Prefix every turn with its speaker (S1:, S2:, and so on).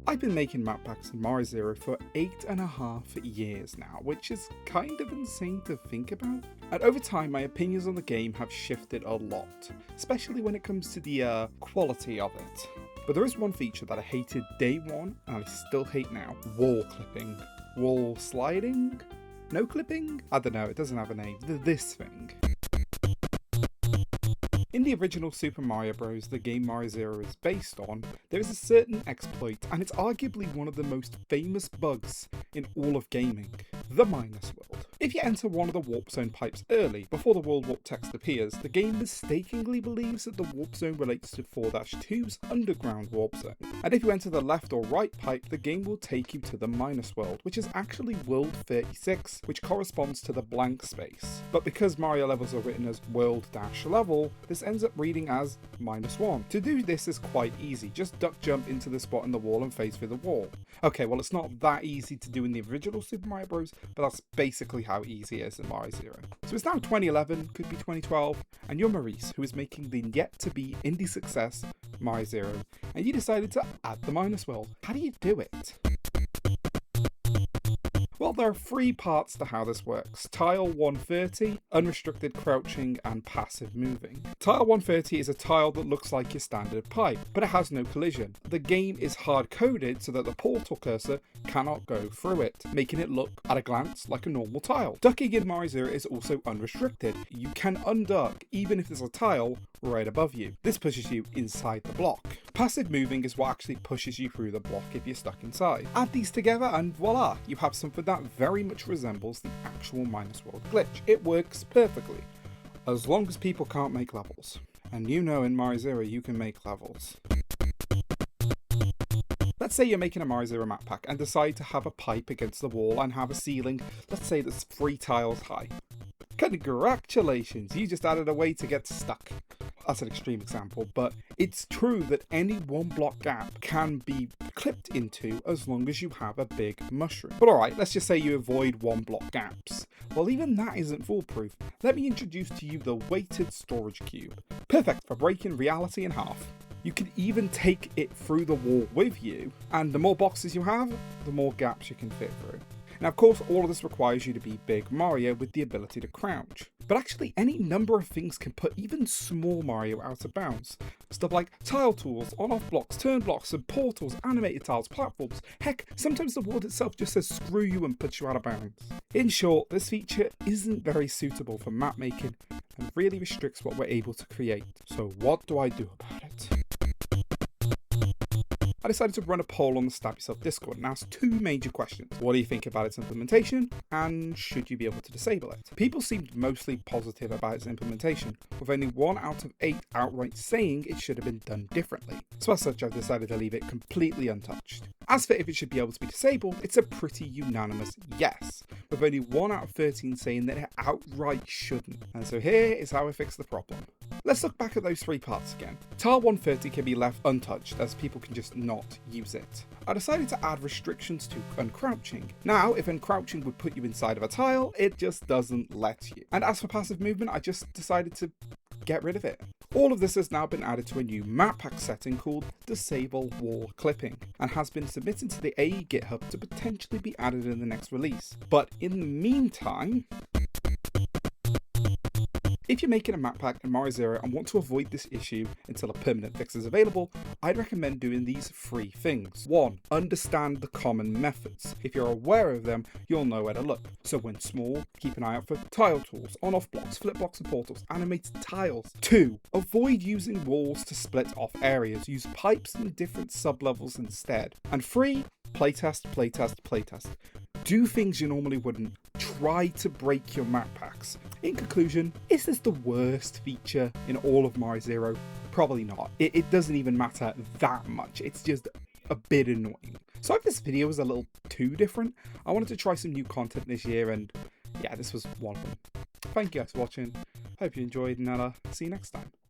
S1: I've been making map packs in Mari0 for 8.5 years now, which is kind of insane to think about. And over time, my opinions on the game have shifted a lot, especially when it comes to the quality of it. But there is one feature that I hated day one, and I still hate now. Wall clipping. Wall sliding? No clipping? I don't know, it doesn't have a name. This thing. In the original Super Mario Bros. The game Mari0 is based on, there is a certain exploit, and it's arguably one of the most famous bugs in all of gaming, the minus world. If you enter one of the warp zone pipes early, before the world warp text appears, the game mistakenly believes that the warp zone relates to 4-2's underground warp zone. And if you enter the left or right pipe, the game will take you to the minus world, which is actually world 36, which corresponds to the blank space. But because Mario levels are written as world-level, this ends up reading as -1. To do this is quite easy, just duck jump into the spot in the wall and phase through the wall. Okay, well it's not that easy to do in the original Super Mario Bros, but that's basically how easy it is in Mari0. So it's now 2011, could be 2012, and you're Mari0, who is making the yet-to-be indie success Mari0, and you decided to add the minus world. How do you do it? Well, there are 3 parts to how this works. Tile 130, unrestricted crouching and passive moving. Tile 130 is a tile that looks like your standard pipe, but it has no collision. The game is hard-coded so that the portal cursor cannot go through it, making it look, at a glance, like a normal tile. Ducking in Mari0 is also unrestricted. You can unduck even if there's a tile right above you. This pushes you inside the block. Passive moving is what actually pushes you through the block if you're stuck inside. Add these together and voila, you have something that very much resembles the actual minus world glitch. It works perfectly, as long as people can't make levels. And you know in Mari0 you can make levels. Let's say you're making a Mari0 map pack and decide to have a pipe against the wall and have a ceiling, let's say that's 3 tiles high. Congratulations, you just added a way to get stuck. That's an extreme example, but it's true that any 1 block gap can be clipped into as long as you have a big mushroom. But alright, let's just say you avoid 1 block gaps. Well, even that isn't foolproof. Let me introduce to you the weighted storage cube. Perfect for breaking reality in half. You can even take it through the wall with you, and the more boxes you have, the more gaps you can fit through. Now, of course, all of this requires you to be Big Mario with the ability to crouch. But actually, any number of things can put even small Mario out of bounds. Stuff like tile tools, on-off blocks, turn blocks, and portals, animated tiles, platforms. Heck, sometimes the world itself just says screw you and puts you out of bounds. In short, this feature isn't very suitable for map making and really restricts what we're able to create. So what do I do about it? I decided to run a poll on the Stab Yourself Discord and ask 2 major questions. What do you think about its implementation, and should you be able to disable it? People seemed mostly positive about its implementation, with only 1 out of 8 outright saying it should have been done differently. So as such, I've decided to leave it completely untouched. As for if it should be able to be disabled, it's a pretty unanimous yes, with only 1 out of 13 saying that it outright shouldn't. And so here is how I fix the problem. Let's look back at those 3 parts again. Tile 130 can be left untouched, as people can just not use it. I decided to add restrictions to uncrouching. Now, if uncrouching would put you inside of a tile, it just doesn't let you. And as for passive movement, I just decided to get rid of it. All of this has now been added to a new map pack setting called Disable Wall Clipping, and has been submitted to the AE GitHub to potentially be added in the next release. But in the meantime, if you're making a map pack in Mari0 and want to avoid this issue until a permanent fix is available, I'd recommend doing these 3 things. 1. Understand the common methods. If you're aware of them, you'll know where to look. So when small, keep an eye out for tile tools, on-off blocks, flip blocks and portals, animated tiles. 2. Avoid using walls to split off areas. Use pipes in different sub-levels instead. And 3. Playtest, playtest, playtest. Do things you normally wouldn't. Try to break your map packs. In conclusion, is this the worst feature in all of Mari0? Probably not. It doesn't even matter that much. It's just a bit annoying. So if this video was a little too different, I wanted to try some new content this year, and yeah, this was one of them. Thank you guys for watching. Hope you enjoyed, and I'll see you next time.